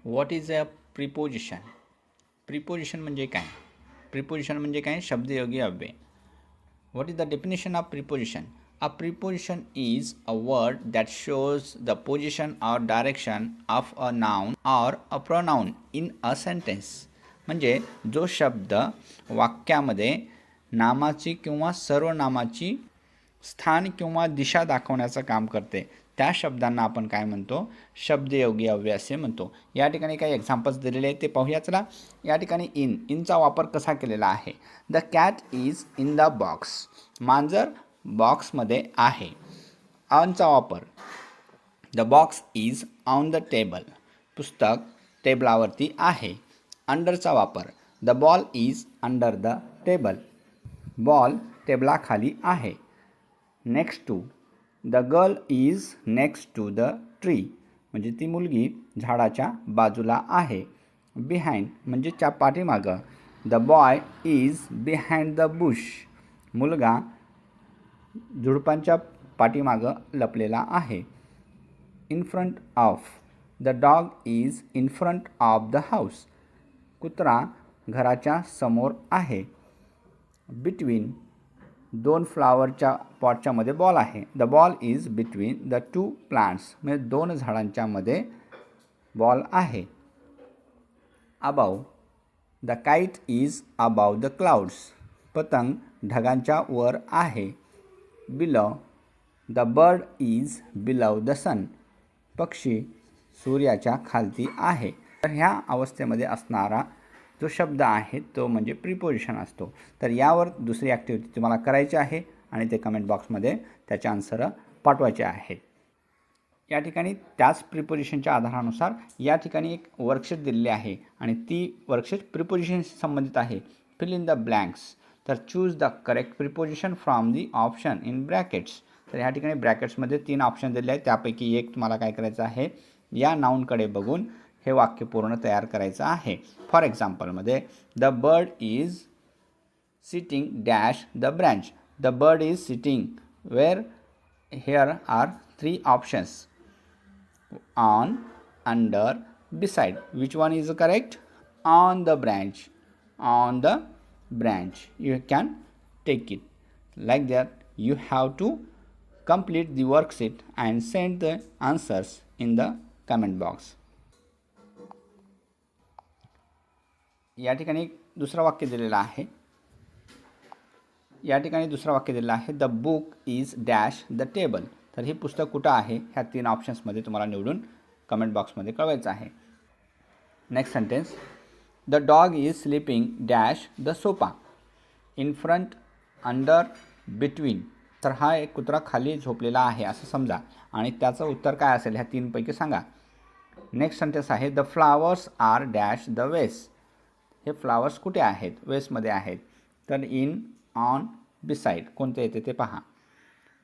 What is a preposition? Preposition म्हणजे काय? Preposition म्हणजे काय? शब्दयोगी अव्यय. What is the definition of preposition? A preposition is a word that shows the position or direction of a noun or a pronoun in a sentence. म्हणजे जो शब्द वाक्यामध्ये नामाची किंवा सर्वनामाची स्थान किंवा दिशा दाखवण्याचं काम करते, त्या शब्दांना आपण काय म्हणतो? शब्दयोगी अव्यय असे म्हणतो. या ठिकाणी काही एक्झाम्पल्स दिलेले आहेत, ते पाहूया. चला, या ठिकाणी इनचा वापर कसा केलेला आहे? The cat is in the box. मांजर बॉक्समध्ये आहे. ऑनचा वापर, the box is on the table. पुस्तक टेबलावरती आहे. अंडरचा वापर, the ball is under the table. Ball टेबलाखाली आहे. Next to, the girl is next to the tree. म्हणजे ती मुलगी झाडाच्या बाजूला आहे. बिहाइंड म्हणजे पाठीमागं, the boy is behind the bush. मुलगा झुडपांच्या पाठीमागं लपलेला आहे. In front of, the dog is in front of the house. कुत्रा घराच्या समोर आहे. बिटवीन, दोन फ्लावरच्या पॉटच्या मध्ये बॉल आहे. The ball is between the two plants. म्हणजे दोन झाडांच्या मध्ये बॉल आहे. Above, the kite is above the clouds. पतंग ढगांच्या वर आहे. Below, the bird is below the sun. पक्षी सूर्याच्या खालती आहे. तर ह्या अवस्थेमध्ये असणारा जो शब्द आहे तो म्हणजे प्रिपोजिशन असतो. तर यावर दुसरी ॲक्टिव्हिटी तुम्हाला करायची आहे आणि ते कमेंट बॉक्समध्ये त्याचे आन्सर पाठवायचे आहेत. या ठिकाणी त्याच प्रिपोजिशनच्या आधारानुसार या ठिकाणी एक वर्कशीट दिलेली आहे आणि ती वर्कशीट प्रिपोजिशनशी संबंधित आहे. Fill in the blanks. तर choose the correct preposition from the option in brackets. तर या ठिकाणी ब्रॅकेट्समध्ये 3 ऑप्शन दिले आहेत, त्यापैकी एक तुम्हाला काय करायचं आहे? या नाऊनकडे बघून हे वाक्य पूर्ण तयार करायचं आहे. फॉर एक्झाम्पलमध्ये, the bird is sitting dash the branch. The bird is sitting where. Here are 3 options, on, under, beside. Which one is correct? On the branch. On the branch. You can take it. Like that, you have to complete the worksheet and send the answers in the comment box. या ठिकाणी दुसरं वाक्य दिलेलं आहे. या ठिकाणी दुसरं वाक्य दिलेलं आहे, the book is dash the table. तर हे पुस्तक कुठं आहे? ह्या 3 ऑप्शन्समध्ये तुम्हाला निवडून कमेंट बॉक्समध्ये कळवायचं आहे. Next sentence, the dog is sleeping dash the sofa. In front, under, between. तर हा एक कुत्रा खाली झोपलेला आहे असं समजा आणि त्याचं उत्तर काय असेल ह्या 3 पैकी सांगा. नेक्स्ट सेंटेन्स आहे, the flowers are dash the vase. हे फ्लावर्स कुठे आहेत? वेस्टमध्ये आहेत. तर इन, ऑन, बिसाईड कोणते येते ते पहा.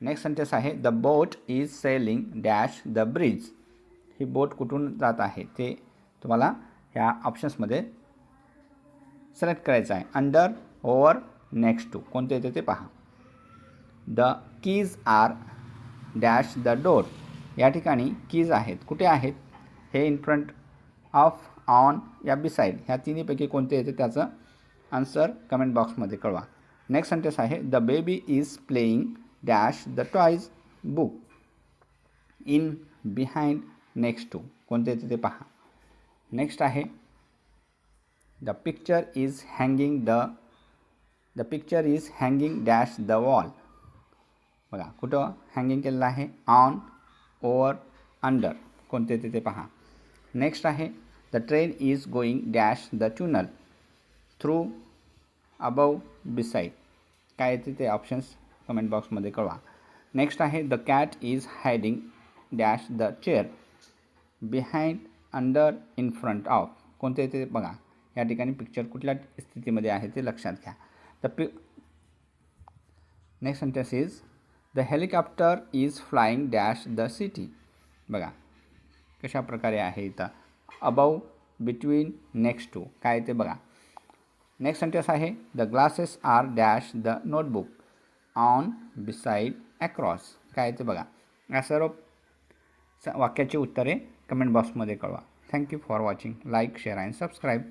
नेक्स्ट सेंटेन्स आहे, the boat is sailing dash the bridge. ही बोट कुठून जात आहे ते तुम्हाला ह्या ऑप्शन्समध्ये सिलेक्ट करायचं आहे. अंडर, ओव्हर, नेक्स्ट टू कोणते येते ते पहा. The keys are dash the door. या ठिकाणी कीज आहेत, कुठे आहेत? हे इन फ्रंट ऑफ, ऑन या बिसाईड ह्या तिन्हीपैकी कोणते येते त्याचं आन्सर कमेंट बॉक्समध्ये कळवा. नेक्स्ट सेंटेन्स आहे, the baby is playing dash the toys book. In, behind, next to कोणते येते ते पहा. नेक्स्ट आहे, the picture is hanging the picture is hanging dash the wall. बघा कुठं हँगिंग केलेलं आहे? ऑन, ओव्हर, अंडर कोणते येते ते पहा. नेक्स्ट आहे, the train is going dash the tunnel. Through, above, beside काय येते ते ऑप्शन्स कमेंट बॉक्समध्ये कळवा. नेक्स्ट आहे, the cat is hiding dash the chair. Behind, under, in front of कोणते येते बघा. या ठिकाणी पिक्चर कुठल्या स्थितीमध्ये आहे ते लक्षात घ्या. Next sentence is, the helicopter is flying dash the city. बघा कशा प्रकारे आहे इथं. अबव, बिटवीन, नेक्स्ट टू काय ते बघा. नेक्स्ट सेंटेन्स आहे, the glasses are dash the notebook. On, beside, across काय ते बघा. या सर्व वाक्याची उत्तरे कमेंट बॉक्समध्ये कळवा. Thank you for watching. Like, share and subscribe.